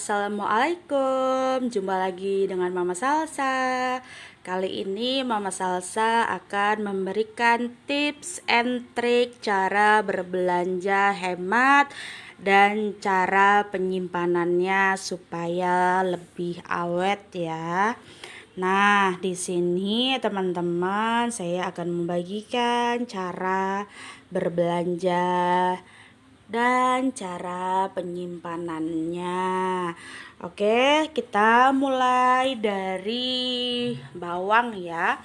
Assalamualaikum, jumpa lagi dengan Mama Salsa. Kali ini Mama Salsa akan memberikan tips and trik cara berbelanja hemat dan cara penyimpanannya supaya lebih awet ya. Nah, di sini teman-teman saya akan membagikan cara berbelanja dan cara penyimpanannya. Oke, kita mulai dari bawang ya.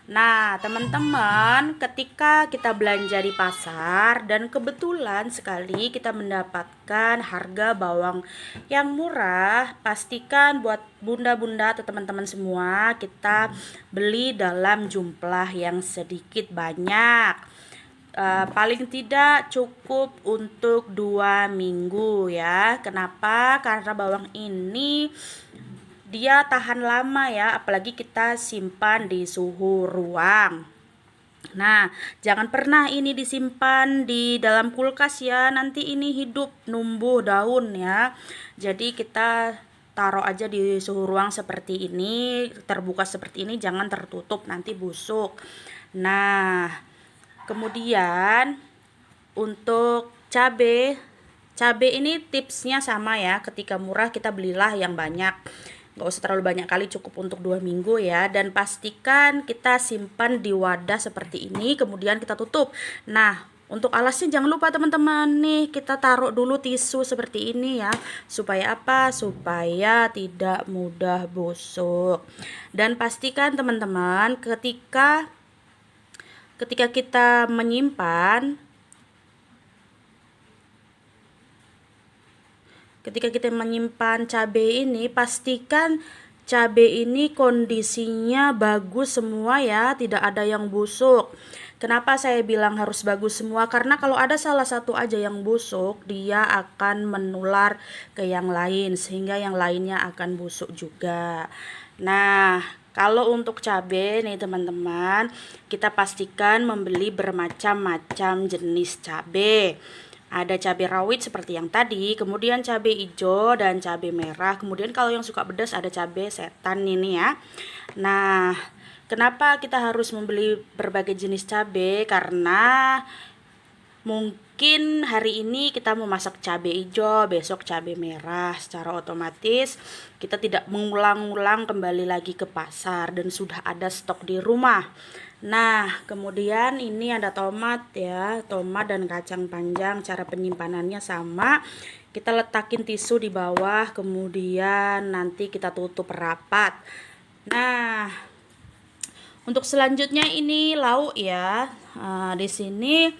Nah, teman-teman, ketika kita belanja di pasar dan kebetulan sekali kita mendapatkan harga bawang yang murah, pastikan buat bunda-bunda atau teman-teman semua kita beli dalam jumlah yang sedikit banyak. Paling tidak cukup untuk 2 minggu ya. Kenapa? Karena bawang ini dia tahan lama ya, apalagi kita simpan di suhu ruang. Nah, jangan pernah ini disimpan di dalam kulkas ya, nanti ini hidup numbuh daun ya. Jadi kita taruh aja di suhu ruang seperti ini, terbuka seperti ini, jangan tertutup nanti busuk. Nah, kemudian untuk cabe ini tipsnya sama ya, ketika murah kita belilah yang banyak, nggak usah terlalu banyak kali, cukup untuk 2 minggu ya. Dan pastikan kita simpan di wadah seperti ini, kemudian kita tutup. Nah, untuk alasnya jangan lupa teman-teman, nih kita taruh dulu tisu seperti ini ya, supaya apa? Supaya tidak mudah busuk. Dan pastikan teman-teman ketika kita menyimpan, cabai ini, pastikan cabai ini kondisinya bagus semua ya, tidak ada yang busuk. Kenapa saya bilang harus bagus semua? Karena kalau ada salah satu aja yang busuk, dia akan menular ke yang lain sehingga yang lainnya akan busuk juga. Nah, kalau untuk cabai nih teman-teman, kita pastikan membeli bermacam-macam jenis cabai. Ada cabai rawit seperti yang tadi, kemudian cabai hijau dan cabai merah. Kemudian kalau yang suka pedas ada cabai setan ini ya. Nah, kenapa kita harus membeli berbagai jenis cabai? Karena mungkin hari ini kita mau masak cabai hijau, besok cabai merah. Secara otomatis kita tidak mengulang-ulang kembali lagi ke pasar dan sudah ada stok di rumah. Nah, kemudian ini ada tomat ya, tomat dan kacang panjang. Cara penyimpanannya sama. Kita letakin tisu di bawah, kemudian nanti kita tutup rapat. Nah, untuk selanjutnya ini lauk ya. Di sini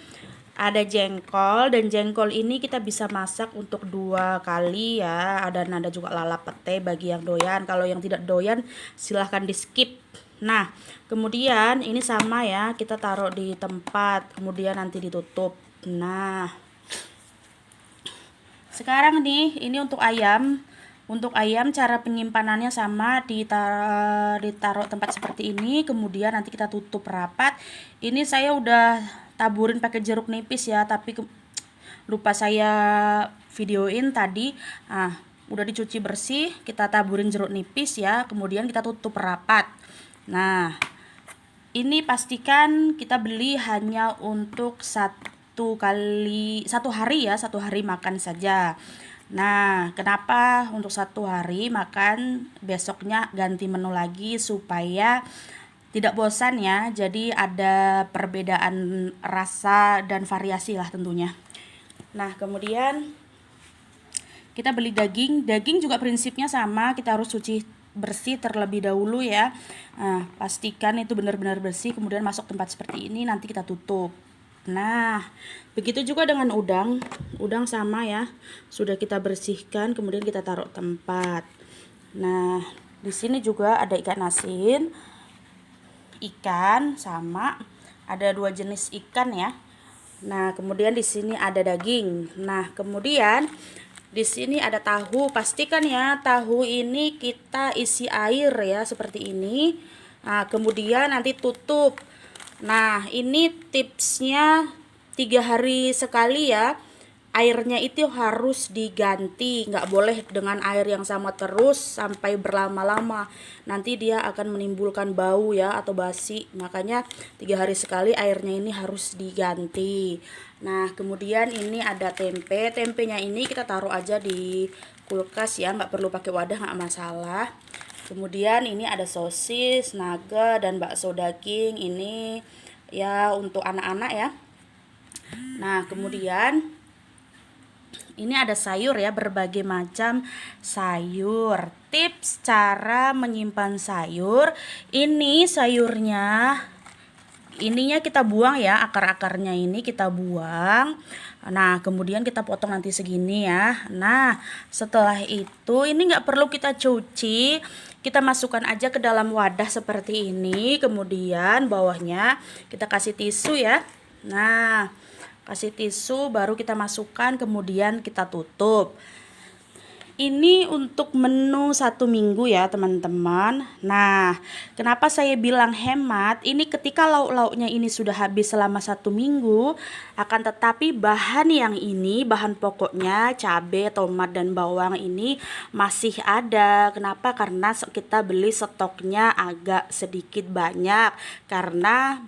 ada jengkol, dan jengkol ini kita bisa masak untuk 2 kali ya. Ada juga lalap pete bagi yang doyan. Kalau yang tidak doyan silahkan di skip. Nah, kemudian ini sama ya, kita taruh di tempat, kemudian nanti ditutup. Nah, sekarang nih ini untuk ayam. Untuk ayam cara penyimpanannya sama, ditaruh tempat seperti ini, kemudian nanti kita tutup rapat. Ini saya udah taburin pakai jeruk nipis ya, tapi lupa saya videoin tadi. Udah dicuci bersih, kita taburin jeruk nipis ya, kemudian kita tutup rapat. Nah, ini pastikan kita beli hanya untuk satu hari ya, 1 hari makan saja. Nah, kenapa untuk 1 hari makan, besoknya ganti menu lagi supaya tidak bosan ya. Jadi ada perbedaan rasa dan variasi lah tentunya. Nah, kemudian kita beli daging. Daging juga prinsipnya sama, kita harus cuci bersih terlebih dahulu ya. Nah, pastikan itu benar-benar bersih, kemudian masuk tempat seperti ini, nanti kita tutup. Nah, begitu juga dengan udang. Udang sama ya. Sudah kita bersihkan, kemudian kita taruh tempat. Nah, di sini juga ada ikan asin. Ikan sama. Ada 2 jenis ikan ya. Nah, kemudian di sini ada daging. Nah, kemudian di sini ada tahu. Pastikan ya, tahu ini kita isi air ya seperti ini. Nah, kemudian nanti tutup. Nah, ini tipsnya 3 hari sekali ya. airnya itu harus diganti, nggak boleh dengan air yang sama terus sampai berlama-lama, nanti dia akan menimbulkan bau ya atau basi. Makanya 3 hari sekali airnya ini harus diganti. Nah kemudian ini ada tempenya ini kita taruh aja di kulkas ya, nggak perlu pakai wadah, nggak masalah. Kemudian ini ada sosis, nugget, dan bakso daging ini ya untuk anak-anak ya. Nah kemudian ini ada sayur ya, berbagai macam sayur. Tips cara menyimpan sayur. Ini sayurnya, ininya kita buang ya, akar-akarnya ini kita buang. Nah kemudian kita potong nanti segini ya. Nah setelah itu ini nggak perlu kita cuci, kita masukkan aja ke dalam wadah seperti ini. Kemudian bawahnya kita kasih tisu ya. Nah kasih tisu baru kita masukkan, kemudian kita tutup. Ini untuk menu 1 minggu ya teman-teman. Nah kenapa saya bilang hemat, ini ketika lauk-lauknya ini sudah habis selama 1 minggu, akan tetapi bahan yang ini, bahan pokoknya cabai, tomat, dan bawang ini masih ada. Kenapa? Karena kita beli stoknya agak sedikit banyak, karena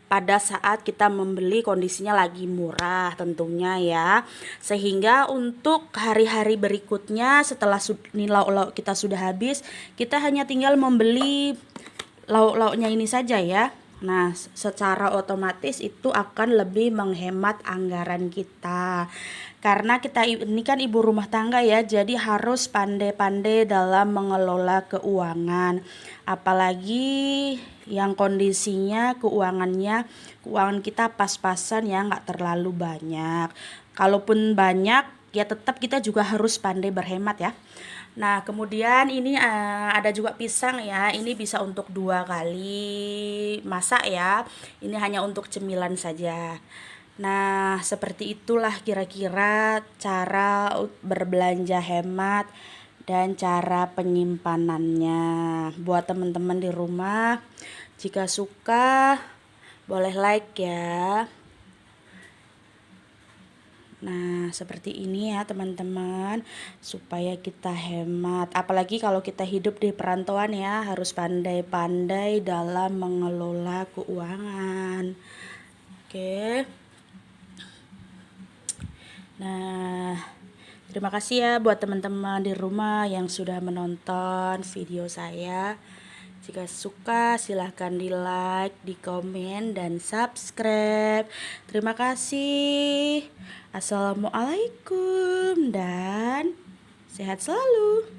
pada saat kita membeli kondisinya lagi murah tentunya ya, sehingga untuk hari-hari berikutnya setelah lauk-lauk kita sudah habis, kita hanya tinggal membeli lauk-lauknya ini saja ya. Nah secara otomatis itu akan lebih menghemat anggaran kita, karena kita ini kan ibu rumah tangga ya, jadi harus pandai-pandai dalam mengelola keuangan. Apalagi yang kondisinya keuangan kita pas-pasan ya, nggak terlalu banyak. Kalaupun banyak ya tetap kita juga harus pandai berhemat ya. Nah kemudian ini ada juga pisang ya, ini bisa untuk 2 kali masak ya, ini hanya untuk cemilan saja. Nah seperti itulah kira-kira cara berbelanja hemat dan cara penyimpanannya. Buat teman-teman di rumah, jika suka boleh like ya. Nah seperti ini ya teman-teman, supaya kita hemat. Apalagi kalau kita hidup di perantauan ya, harus pandai-pandai dalam mengelola keuangan. Oke. Nah terima kasih ya buat teman-teman di rumah yang sudah menonton video saya. Jika suka silahkan di like, di komen, dan subscribe. Terima kasih. Assalamualaikum dan sehat selalu.